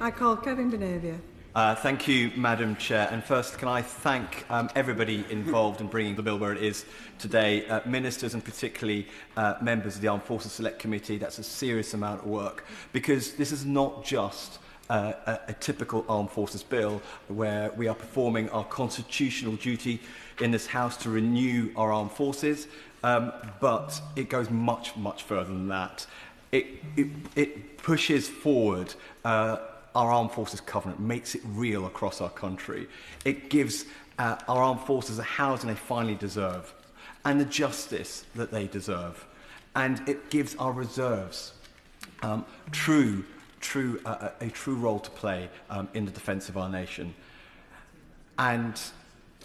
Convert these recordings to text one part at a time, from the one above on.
I call Kevin Benavia. Thank you, Madam Chair. And first, can I thank everybody involved in bringing the bill where it is today, ministers and particularly members of the Armed Forces Select Committee. That's a serious amount of work, because this is not just a typical armed forces bill where we are performing our constitutional duty in this House to renew our armed forces, but it goes much, much further than that. It pushes forward our Armed Forces Covenant, makes it real across our country. It gives our armed forces a housing they finally deserve and the justice that they deserve. And it gives our reserves a true role to play in the defence of our nation. And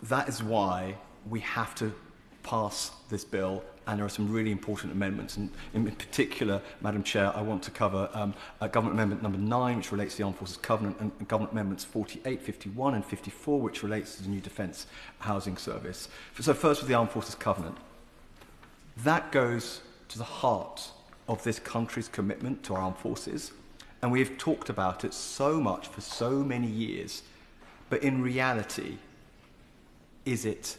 that is why we have to pass this bill, and there are some really important amendments. And in particular, Madam Chair, I want to cover Government Amendment number 9, which relates to the Armed Forces Covenant, and Government Amendments 48, 51 and 54, which relates to the new Defence Housing Service. So first with the Armed Forces Covenant. That goes to the heart of this country's commitment to our armed forces, and we've talked about it so much for so many years, but in reality, is it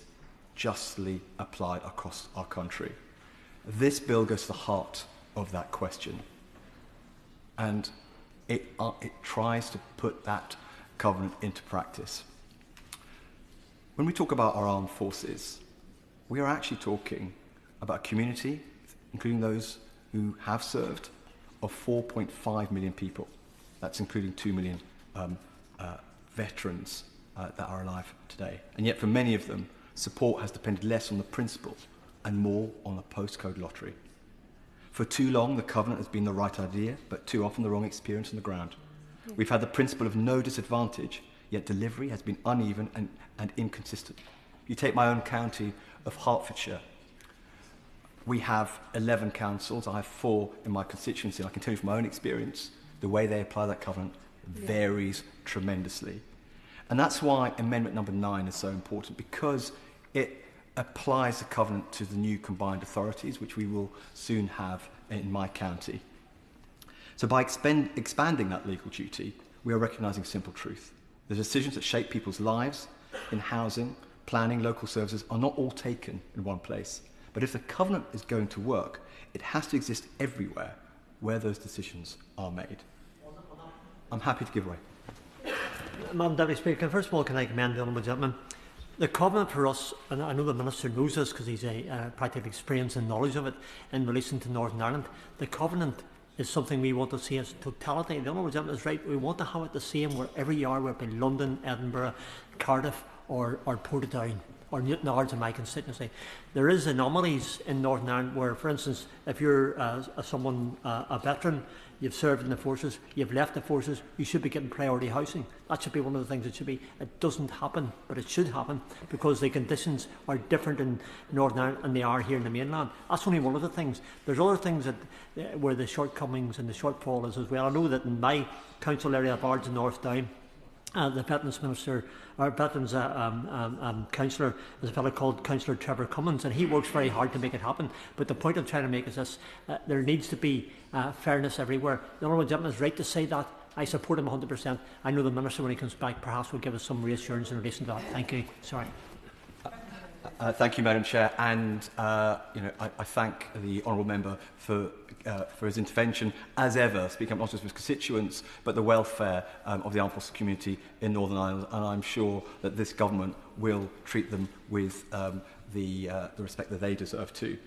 justly applied across our country? This bill goes to the heart of that question, and it tries to put that covenant into practice. When we talk about our armed forces, we are actually talking about a community, including those who have served, of 4.5 million people. That's including 2 million veterans that are alive today. And yet for many of them, support has depended less on the principle and more on the postcode lottery. For too long, the covenant has been the right idea, but too often the wrong experience on the ground. We've had the principle of no disadvantage, yet delivery has been uneven and inconsistent. You take my own county of Hertfordshire. We have 11 councils. I have 4 in my constituency. And I can tell you from my own experience, the way they apply that covenant varies tremendously. And that's why Amendment number 9 is so important, because it applies the covenant to the new combined authorities, which we will soon have in my county. So by expanding that legal duty, we are recognising simple truth. The decisions that shape people's lives in housing, planning, local services are not all taken in one place. But if the covenant is going to work, it has to exist everywhere where those decisions are made. I'm happy to give way. Madam Deputy Speaker, first of all, can I commend the Honourable Gentleman? The covenant for us, and I know the Minister knows this because he's a practical experience and knowledge of it in relation to Northern Ireland, the covenant is something we want to see as totality. The Honourable Gentleman is right, we want to have it the same wherever you are, whether it be London, Edinburgh, Cardiff or Portadown or Newton Ards in my constituency. There is anomalies in Northern Ireland where, for instance, if you're a veteran, you've served in the forces, you've left the forces, you should be getting priority housing. That should be one of the things that should be. It doesn't happen, but it should happen because the conditions are different in Northern Ireland and they are here in the mainland. That's only one of the things. There's other things that where the shortcomings and the shortfall is as well. I know that in my council area of Ards and North Down, the Veterans Minister, our Veterans Councillor, is a fellow called Councillor Cllr Cummins, and he works very hard to make it happen. But the point I'm trying to make is this: there needs to be fairness everywhere. The Honourable Gentleman is right to say that. I support him 100%. I know the Minister, when he comes back, perhaps will give us some reassurance in relation to that. Thank you. Sorry. Thank you, Madam Chair, and I thank the honourable member for his intervention, as ever, speaking up not just for his constituents, but the welfare of the armed forces community in Northern Ireland, and I'm sure that this government will treat them with the respect that they deserve too.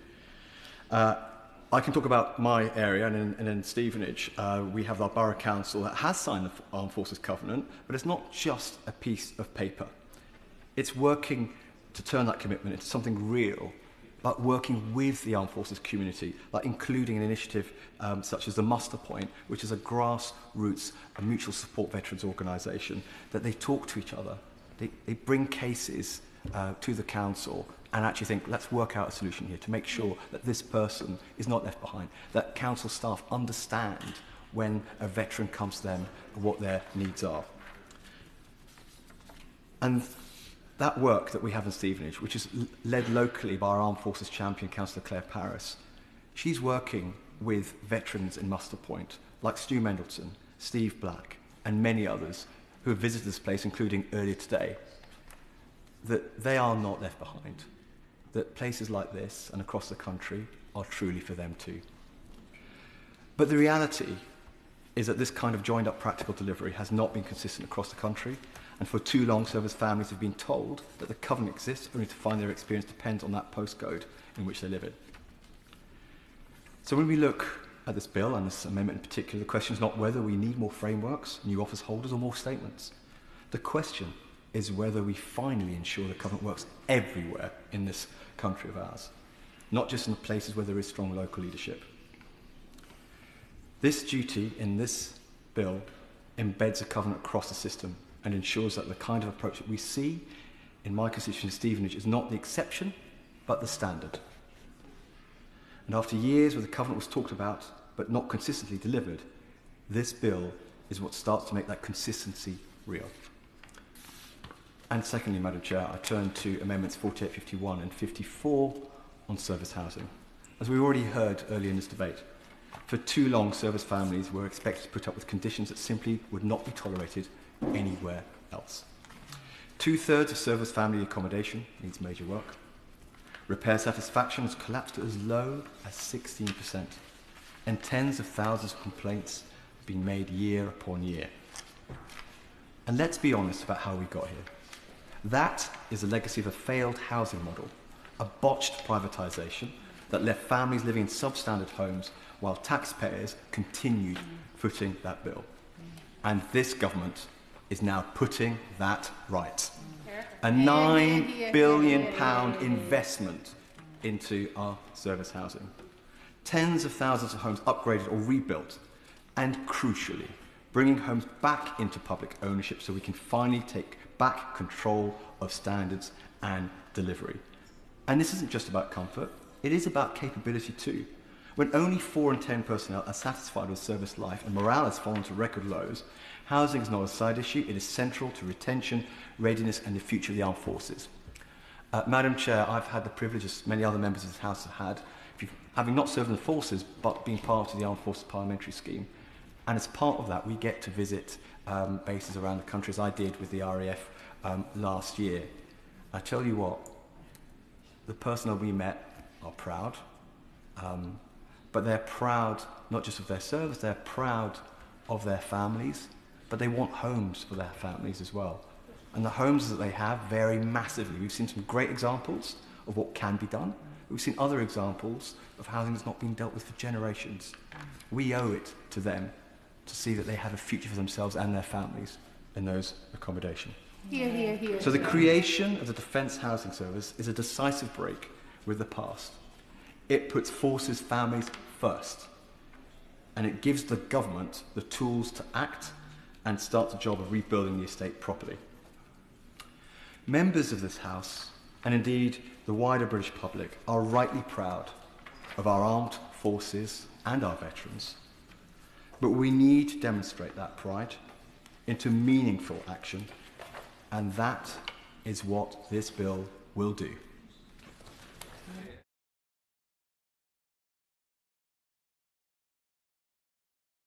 I can talk about my area, and in Stevenage, we have our borough council that has signed the Armed Forces Covenant, but it's not just a piece of paper. It's working to turn that commitment into something real, but working with the armed forces community, like including an initiative such as the Muster Point, which is a grassroots, a mutual support veterans organisation, that they talk to each other. They bring cases to the council and actually think, let's work out a solution here to make sure that this person is not left behind, that council staff understand when a veteran comes to them what their needs are. And that work that we have in Stevenage, which is led locally by our Armed Forces champion, Cllr Claire Parris, she's working with veterans in Muster Point, like Stu Mendelssohn, Steve Black, and many others who have visited this place, including earlier today, that they are not left behind, that places like this and across the country are truly for them too. But the reality is that this kind of joined-up practical delivery has not been consistent across the country, and for too long service families have been told that the covenant exists only to find their experience depends on that postcode in which they live in. So when we look at this bill and this amendment in particular, the question is not whether we need more frameworks, new office holders or more statements. The question is whether we finally ensure the covenant works everywhere in this country of ours, not just in the places where there is strong local leadership. This duty in this bill embeds a covenant across the system and ensures that the kind of approach that we see in my constituency Stevenage is not the exception, but the standard. And after years where the covenant was talked about, but not consistently delivered, this bill is what starts to make that consistency real. And secondly, Madam Chair, I turn to Amendments 48, 51 and 54 on service housing. As we already heard earlier in this debate, for too long service families were expected to put up with conditions that simply would not be tolerated anywhere else. 2/3 of service family accommodation needs major work. Repair satisfaction has collapsed to as low as 16%, and tens of thousands of complaints have been made year upon year. And let's be honest about how we got here. That is a legacy of a failed housing model, a botched privatisation that left families living in substandard homes while taxpayers continued footing that bill. And this government is now putting that right. A £9 billion investment into our service housing. Tens of thousands of homes upgraded or rebuilt, and crucially, bringing homes back into public ownership so we can finally take back control of standards and delivery. And this isn't just about comfort, it is about capability too. When only 4 in 10 personnel are satisfied with service life and morale has fallen to record lows, housing is not a side issue, it is central to retention, readiness and the future of the armed forces. Madam Chair, I've had the privilege, as many other members of this House have had, having not served in the forces, but being part of the Armed Forces Parliamentary Scheme. And as part of that, we get to visit bases around the country, as I did with the RAF last year. I tell you what, the personnel we met are proud, but they're proud not just of their service, they're proud of their families, but they want homes for their families as well. And the homes that they have vary massively. We've seen some great examples of what can be done. We've seen other examples of housing that's not been dealt with for generations. We owe it to them to see that they have a future for themselves and their families in those accommodation. Hear, hear, hear. So the creation of the Defence Housing Service is a decisive break with the past. It puts forces, families first, and it gives the government the tools to act and start the job of rebuilding the estate properly. Members of this House, and indeed the wider British public, are rightly proud of our armed forces and our veterans, but we need to demonstrate that pride into meaningful action, and that is what this bill will do.